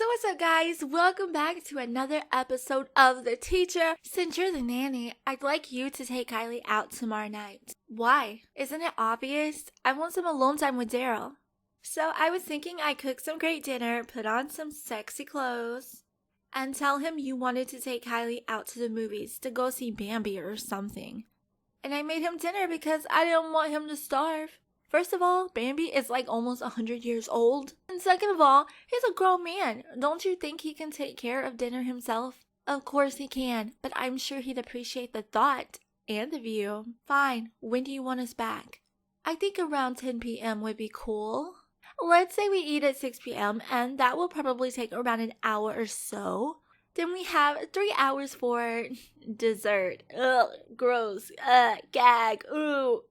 So what's up, guys? Welcome back to another episode of The Teacher. Since you're the nanny, I'd like you to take Kylie out tomorrow night. Why? Isn't it obvious? I want some alone time with Daryl. So I was thinking I'd cook some great dinner, put on some sexy clothes, and tell him you wanted to take Kylie out to the movies to go see Bambi or something. And I made him dinner because I didn't want him to starve. First of all, Bambi is like almost 100 years old. And second of all, he's a grown man. Don't you think he can take care of dinner himself? Of course he can, but I'm sure he'd appreciate the thought and the view. Fine, when do you want us back? I think around 10 p.m. would be cool. Let's say we eat at 6 p.m. and that will probably take around an hour or so. Then we have 3 hours for dessert. Ugh, gross. Gag. Ooh.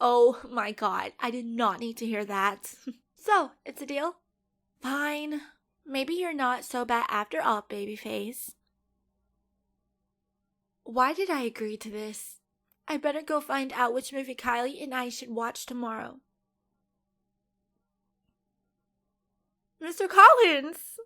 Oh my god, I did not need to hear that. So, it's a deal? Fine. Maybe you're not so bad after all, babyface. Why did I agree to this? I better go find out which movie Kylie and I should watch tomorrow. Mr. Collins!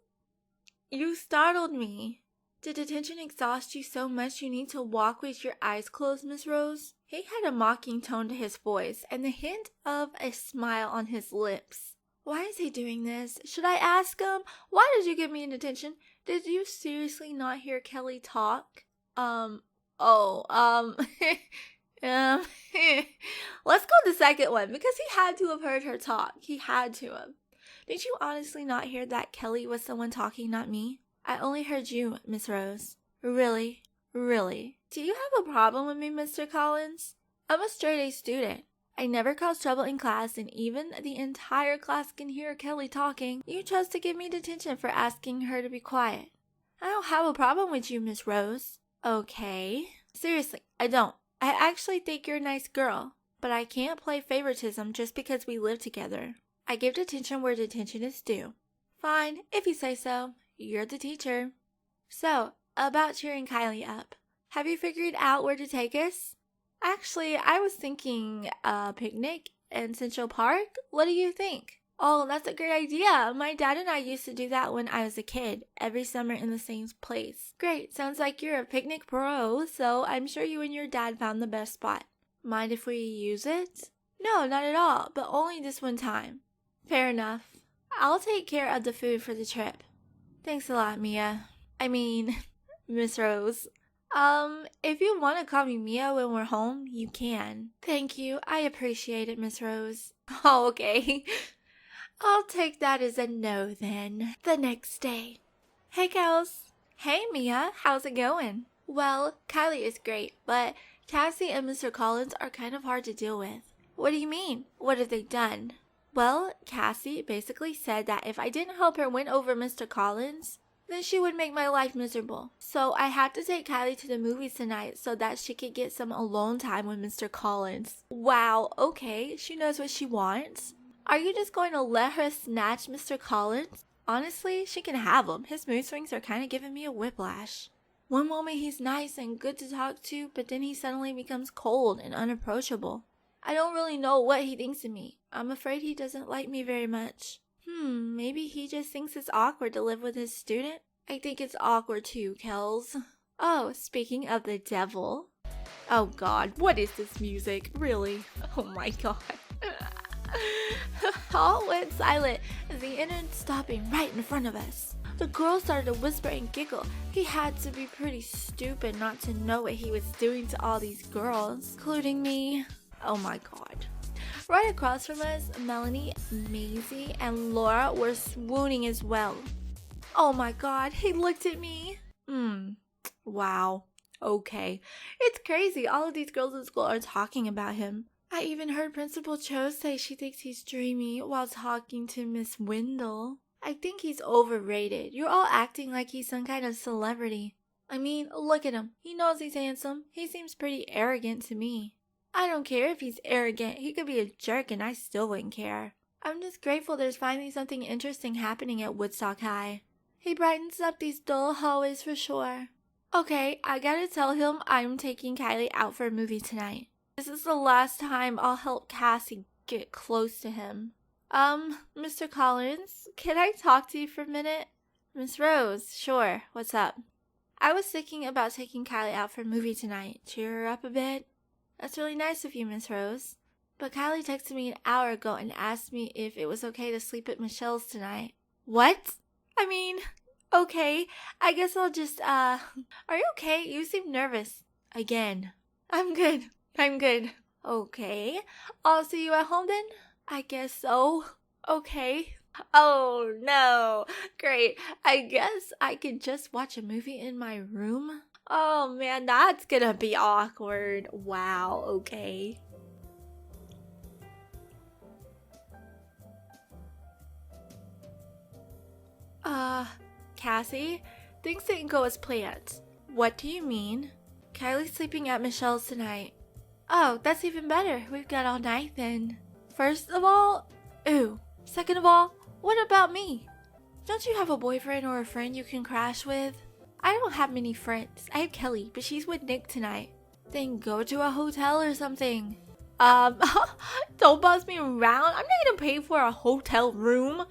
You startled me. Did detention exhaust you so much you need to walk with your eyes closed, Miss Rose? He had a mocking tone to his voice and the hint of a smile on his lips. Why is he doing this? Should I ask him? Why did you get me in detention? Did you seriously not hear Kelly talk? Let's go the second one because he had to have heard her talk. He had to have. Did you honestly not hear that Kelly was someone talking, not me? I only heard you, Miss Rose. Really? Really? Do you have a problem with me, Mr. Collins? I'm a straight-A student. I never cause trouble in class, and even the entire class can hear Kelly talking. You chose to give me detention for asking her to be quiet. I don't have a problem with you, Miss Rose. Okay. Seriously, I don't. I actually think you're a nice girl, but I can't play favoritism just because we live together. I give detention where detention is due. Fine, if you say so. You're the teacher. So, about cheering Kylie up. Have you figured out where to take us? Actually, I was thinking a picnic in Central Park. What do you think? Oh, that's a great idea. My dad and I used to do that when I was a kid, every summer in the same place. Great, sounds like you're a picnic pro, so I'm sure you and your dad found the best spot. Mind if we use it? No, not at all, but only this one time. Fair enough. I'll take care of the food for the trip. Thanks a lot, Mia. I mean, Miss Rose. If you want to call me Mia when we're home, you can. Thank you. I appreciate it, Miss Rose. Oh, okay. I'll take that as a no then. The next day. Hey, Kels. Hey, Mia. How's it going? Well, Kylie is great, but Cassie and Mr. Collins are kind of hard to deal with. What do you mean? What have they done? Well, Cassie basically said that if I didn't help her win over Mr. Collins, then she would make my life miserable. So I had to take Kylie to the movies tonight so that she could get some alone time with Mr. Collins. Wow, okay, she knows what she wants. Are you just going to let her snatch Mr. Collins? Honestly, she can have him. His mood swings are kind of giving me a whiplash. One moment he's nice and good to talk to, but then he suddenly becomes cold and unapproachable. I don't really know what he thinks of me. I'm afraid he doesn't like me very much. Maybe he just thinks it's awkward to live with his student? I think it's awkward too, Kels. Oh, speaking of the devil. Oh god, what is this music? Really? Oh my god. All went silent as the internet stopping right in front of us. The girl started to whisper and giggle. He had to be pretty stupid not to know what he was doing to all these girls, including me. Oh my god. Right across from us, Melanie, Maisie, and Laura were swooning as well. Oh my god, he looked at me. Wow. Okay. It's crazy. All of these girls in school are talking about him. I even heard Principal Cho say she thinks he's dreamy while talking to Miss Wendell. I think he's overrated. You're all acting like he's some kind of celebrity. I mean, look at him. He knows he's handsome. He seems pretty arrogant to me. I don't care if he's arrogant. He could be a jerk and I still wouldn't care. I'm just grateful there's finally something interesting happening at Woodstock High. He brightens up these dull hallways for sure. Okay, I gotta tell him I'm taking Kylie out for a movie tonight. This is the last time I'll help Cassie get close to him. Mr. Collins, can I talk to you for a minute? Miss Rose, sure, what's up? I was thinking about taking Kylie out for a movie tonight. Cheer her up a bit. That's really nice of you, Miss Rose. But Kylie texted me an hour ago and asked me if it was okay to sleep at Michelle's tonight. What? I mean, okay, I guess I'll just, are you okay? You seem nervous. Again. I'm good. Okay, I'll see you at home then? I guess so. Okay. Oh no, great. I guess I can just watch a movie in my room? Oh man, that's gonna be awkward. Wow, okay. Cassie, things didn't go as planned. What do you mean? Kylie's sleeping at Michelle's tonight. Oh, that's even better. We've got all night then. First of all, ooh. Second of all, what about me? Don't you have a boyfriend or a friend you can crash with? I don't have many friends. I have Kelly, but she's with Nick tonight. Then go to a hotel or something. Don't boss me around. I'm not gonna pay for a hotel room.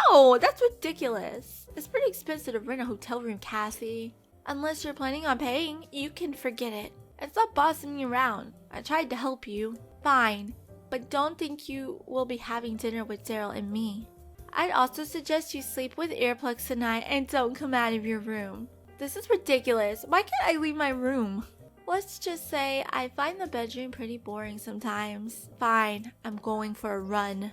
No, that's ridiculous. It's pretty expensive to rent a hotel room, Cassie. Unless you're planning on paying, you can forget it. And stop bossing me around. I tried to help you. Fine. But don't think you will be having dinner with Daryl and me. I'd also suggest you sleep with earplugs tonight and don't come out of your room. This is ridiculous. Why can't I leave my room? Let's just say I find the bedroom pretty boring sometimes. Fine, I'm going for a run.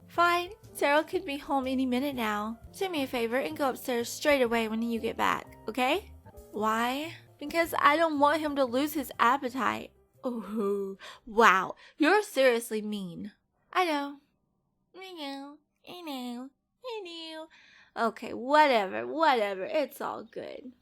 Fine, Daryl could be home any minute now. Do me a favor and go upstairs straight away when you get back, okay? Why? Because I don't want him to lose his appetite. Oh, wow, you're seriously mean. I know. Okay, whatever, it's all good.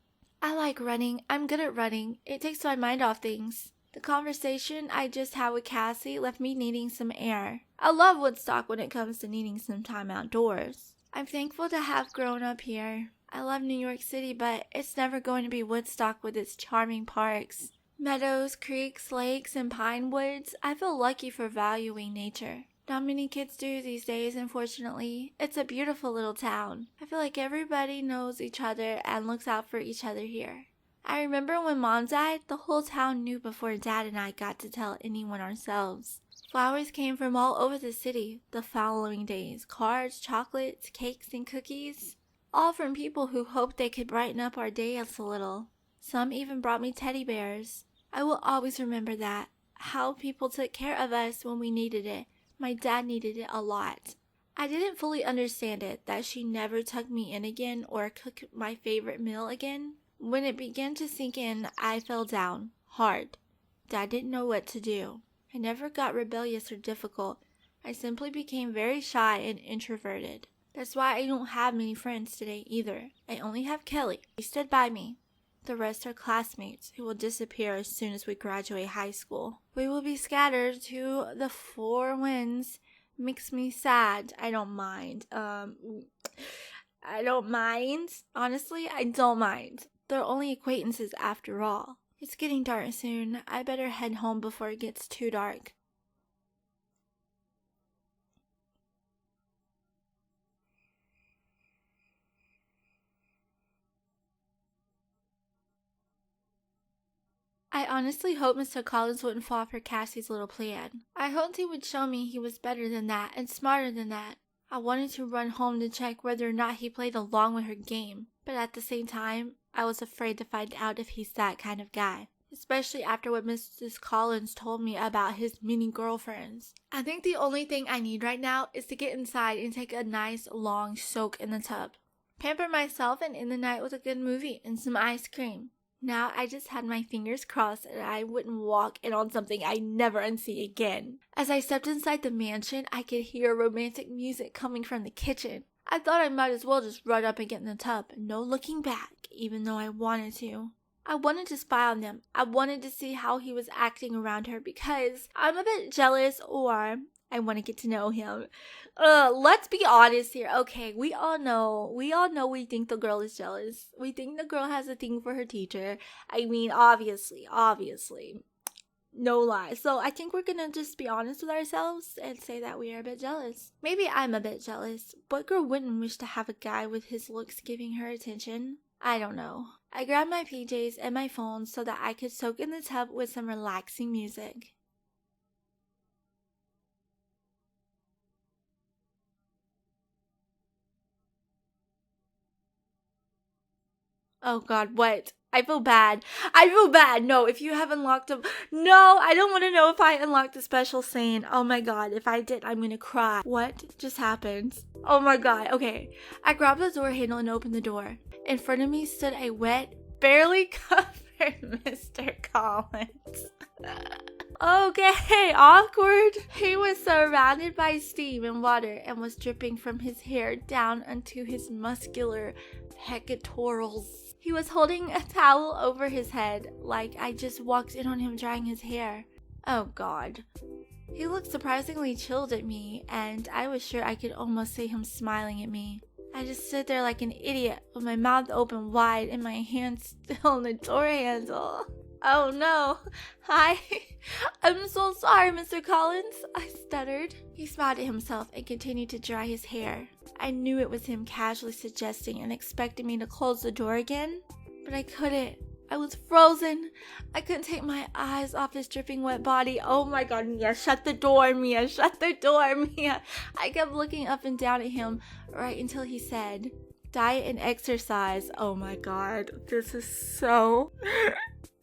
I like running. I'm good at running. It takes my mind off things. The conversation I just had with Cassie left me needing some air. I love Woodstock when it comes to needing some time outdoors. I'm thankful to have grown up here. I love New York City, but it's never going to be Woodstock with its charming parks. Meadows, creeks, lakes, and pine woods. I feel lucky for valuing nature. Not many kids do these days, unfortunately. It's a beautiful little town. I feel like everybody knows each other and looks out for each other here. I remember when Mom died, the whole town knew before Dad and I got to tell anyone ourselves. Flowers came from all over the city the following days. Cards, chocolates, cakes, and cookies. All from people who hoped they could brighten up our days a little. Some even brought me teddy bears. I will always remember that. How people took care of us when we needed it. My dad needed it a lot. I didn't fully understand it, that she never tucked me in again or cooked my favorite meal again. When it began to sink in, I fell down, hard. Dad didn't know what to do. I never got rebellious or difficult. I simply became very shy and introverted. That's why I don't have many friends today either. I only have Kelly. She stood by me. The rest are classmates who will disappear as soon as we graduate high school. We will be scattered to the four winds. Makes me sad. I don't mind. I don't mind. Honestly, I don't mind. They're only acquaintances after all. It's getting dark soon. I better head home before it gets too dark. I honestly hoped Mr. Collins wouldn't fall for Cassie's little plan. I hoped he would show me he was better than that and smarter than that. I wanted to run home to check whether or not he played along with her game, but at the same time, I was afraid to find out if he's that kind of guy. Especially after what Mrs. Collins told me about his many girlfriends. I think the only thing I need right now is to get inside and take a nice long soak in the tub. Pamper myself and end the night with a good movie and some ice cream. Now I just had my fingers crossed and I wouldn't walk in on something I never unsee again. As I stepped inside the mansion, I could hear romantic music coming from the kitchen. I thought I might as well just run up and get in the tub, no looking back, even though I wanted to. I wanted to spy on them. I wanted to see how he was acting around her because I'm a bit jealous, or I want to get to know him. Let's be honest here. Okay, we all know we think the girl is jealous. We think the girl has a thing for her teacher. I mean, obviously. No lie. So I think we're gonna just be honest with ourselves and say that we are a bit jealous. Maybe I'm a bit jealous. What girl wouldn't wish to have a guy with his looks giving her attention? I don't know. I grabbed my PJs and my phone so that I could soak in the tub with some relaxing music. Oh god, what? I feel bad. I feel bad. No, if you have unlocked a... No, I don't want to know if I unlocked a special scene. Oh my god, if I did, I'm gonna cry. What just happened? Oh my god, okay. I grabbed the door handle and opened the door. In front of me stood a wet, barely covered Mr. Collins. Okay, awkward. He was surrounded by steam and water and was dripping from his hair down onto his muscular pectorals. He was holding a towel over his head, like I just walked in on him drying his hair. Oh god. He looked surprisingly chilled at me, and I was sure I could almost see him smiling at me. I just stood there like an idiot with my mouth open wide and my hand still on the door handle. Oh no. Hi. I'm so sorry, Mr. Collins, I stuttered. He smiled at himself and continued to dry his hair. I knew it was him casually suggesting and expecting me to close the door again, but I couldn't. I was frozen. I couldn't take my eyes off his dripping wet body. Oh my god, Mia, shut the door, Mia, shut the door, Mia. I kept looking up and down at him right until he said, diet and exercise. Oh my god, this is so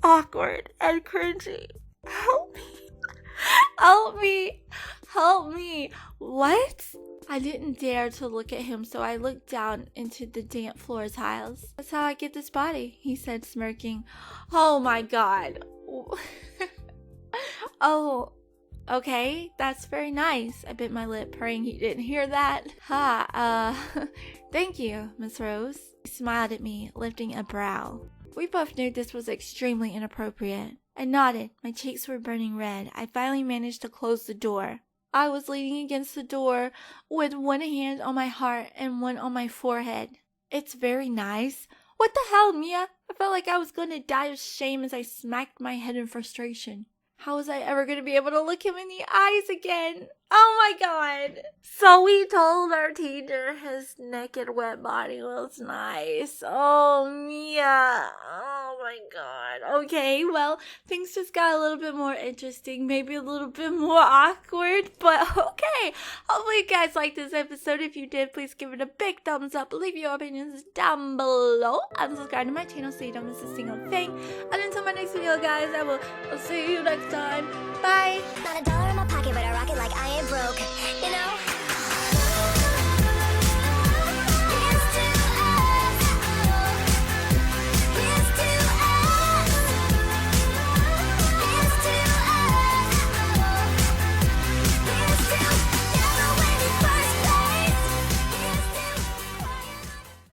awkward and cringy. Help me. Help me. Help me. What? I didn't dare to look at him, so I looked down into the damp floor tiles. That's how I get this body, he said, smirking. Oh my god. Oh, okay, that's very nice. I bit my lip, praying he didn't hear that. Thank you, Miss Rose. He smiled at me, lifting a brow. We both knew this was extremely inappropriate. I nodded. My cheeks were burning red. I finally managed to close the door. I was leaning against the door with one hand on my heart and one on my forehead. It's very nice. What the hell, Mia? I felt like I was going to die of shame as I smacked my head in frustration. How was I ever going to be able to look him in the eyes again? Oh my god. So we told our teacher his naked wet body was nice. Oh, Mia. Oh my god. Okay, well, things just got a little bit more interesting. Maybe a little bit more awkward, but okay. Hopefully you guys liked this episode. If you did, please give it a big thumbs up. Leave your opinions down below. And subscribe to my channel so you don't miss a single thing. And until my next video, guys, I'll see you next time. Bye. Not a dollar in my pocket, but I rock it like I ain't broke.